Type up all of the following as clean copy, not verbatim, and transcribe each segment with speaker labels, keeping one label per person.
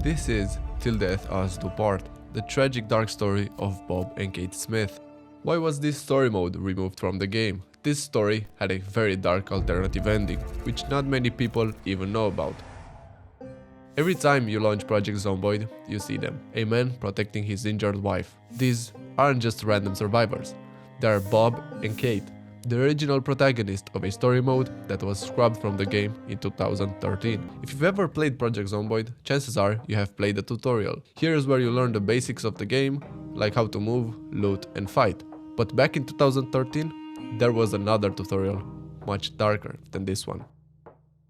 Speaker 1: This is Till Death Us Do Part, the tragic dark story of Bob and Kate Smith. Why was this story mode removed from the game? This story had a very dark alternative ending, which not many people even know about. Every time you launch Project Zomboid, you see them, a man protecting his injured wife. These aren't just random survivors, they are Bob and Kate, the original protagonist of a story mode that was scrubbed from the game in 2013. If you've ever played Project Zomboid, chances are you have played the tutorial. Here is where you learn the basics of the game, like how to move, loot and fight. But back in 2013, there was another tutorial, much darker than this one.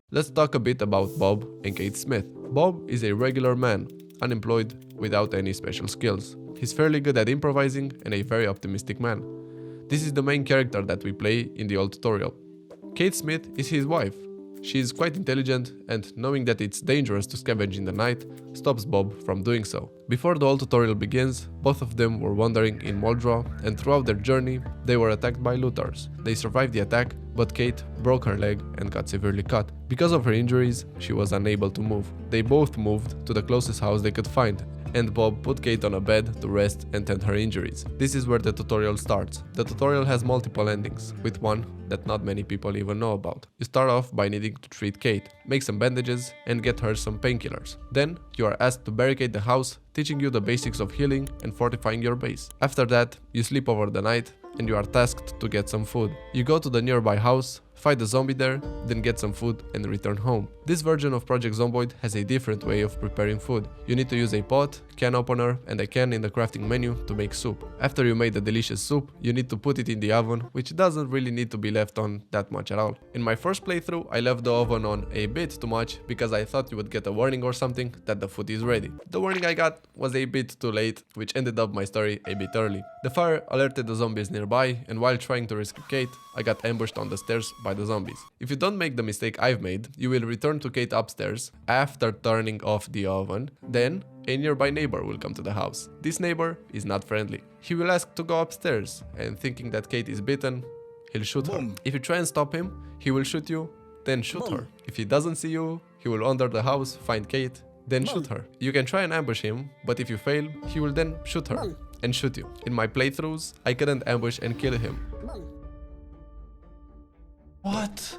Speaker 1: Let's talk a bit about Bob and Kate Smith. Bob is a regular man, unemployed, without any special skills. He's fairly good at improvising and a very optimistic man. This is the main character that we play in the old tutorial. Kate Smith is his wife. She is quite intelligent and, knowing that it's dangerous to scavenge in the night, stops Bob from doing so. Before the old tutorial begins, both of them were wandering in Moldra, and throughout their journey, they were attacked by looters. They survived the attack, but Kate broke her leg and got severely cut. Because of her injuries, she was unable to move. They both moved to the closest house they could find, and Bob put Kate on a bed to rest and tend her injuries. This is where the tutorial starts. The tutorial has multiple endings, with one that not many people even know about. You start off by needing to treat Kate, make some bandages and get her some painkillers. Then you are asked to barricade the house, teaching you the basics of healing and fortifying your base. After that, you sleep over the night and you are tasked to get some food. You go to the nearby house, fight a zombie there, then get some food and return home. This version of Project Zomboid has a different way of preparing food. You need to use a pot, can opener and a can in the crafting menu to make soup. After you made the delicious soup, you need to put it in the oven, which doesn't really need to be left on that much at all. In my first playthrough, I left the oven on a bit too much because I thought you would get a warning or something that the food is ready. The warning I got was a bit too late, which ended up my story a bit early. The fire alerted the zombies nearby, and while trying to rescue Kate, I got ambushed on the stairs by the zombies. If you don't make the mistake I've made, you will return to Kate upstairs after turning off the oven, then a nearby neighbor will come to the house. This neighbor is not friendly. He will ask to go upstairs, and thinking that Kate is bitten, he'll shoot her. If you try and stop him, he will shoot you, then shoot her. If he doesn't see you, he will wander the house, find Kate, then shoot her. You can try and ambush him, but if you fail, he will then shoot her and shoot you. In my playthroughs, I couldn't ambush and kill him. What?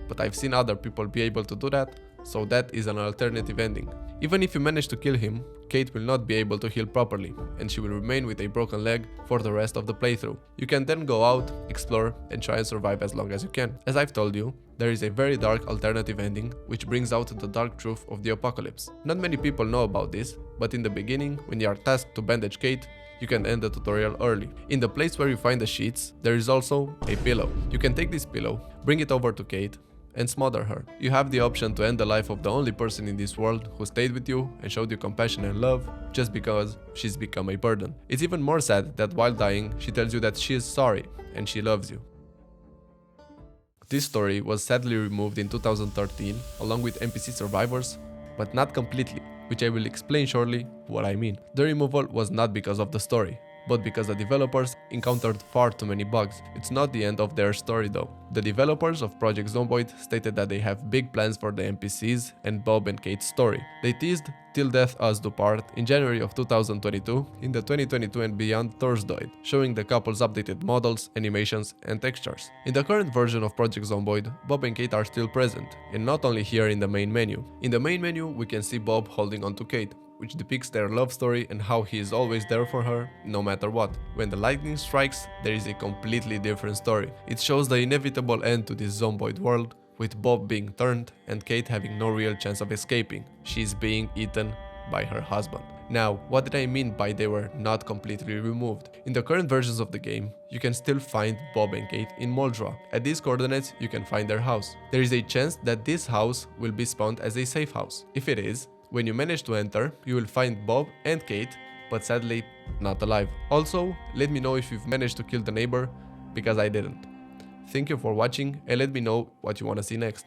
Speaker 1: But I've seen other people be able to do that, so that is an alternative ending. Even if you manage to kill him, Kate will not be able to heal properly, and she will remain with a broken leg for the rest of the playthrough. You can then go out, explore, and try and survive as long as you can. As I've told you, there is a very dark alternative ending, which brings out the dark truth of the apocalypse. Not many people know about this, but in the beginning, when you are tasked to bandage Kate, you can end the tutorial early. In the place where you find the sheets, there is also a pillow. You can take this pillow, bring it over to Kate, and smother her. You have the option to end the life of the only person in this world who stayed with you and showed you compassion and love just because she's become a burden. It's even more sad that while dying, she tells you that she is sorry and she loves you. This story was sadly removed in 2013 along with NPC survivors, but not completely, which I will explain shortly what I mean. The removal was not because of the story, but because the developers encountered far too many bugs. It's not the end of their story though. The developers of Project Zomboid stated that they have big plans for the NPCs and Bob and Kate's story. They teased Till Death Us Do Part in January of 2022 in the 2022 and Beyond Thursday, showing the couple's updated models, animations and textures. In the current version of Project Zomboid, Bob and Kate are still present, and not only here in the main menu. In the main menu we can see Bob holding onto Kate, which depicts their love story and how he is always there for her, no matter what. When the lightning strikes, there is a completely different story. It shows the inevitable end to this zomboid world, with Bob being turned and Kate having no real chance of escaping. She is being eaten by her husband. Now, what did I mean by they were not completely removed? In the current versions of the game, you can still find Bob and Kate in Moldra. At these coordinates, you can find their house. There is a chance that this house will be spawned as a safe house. If it is, when you manage to enter, you will find Bob and Kate, but sadly not alive. Also, let me know if you've managed to kill the neighbor, because I didn't. Thank you for watching and let me know what you want to see next.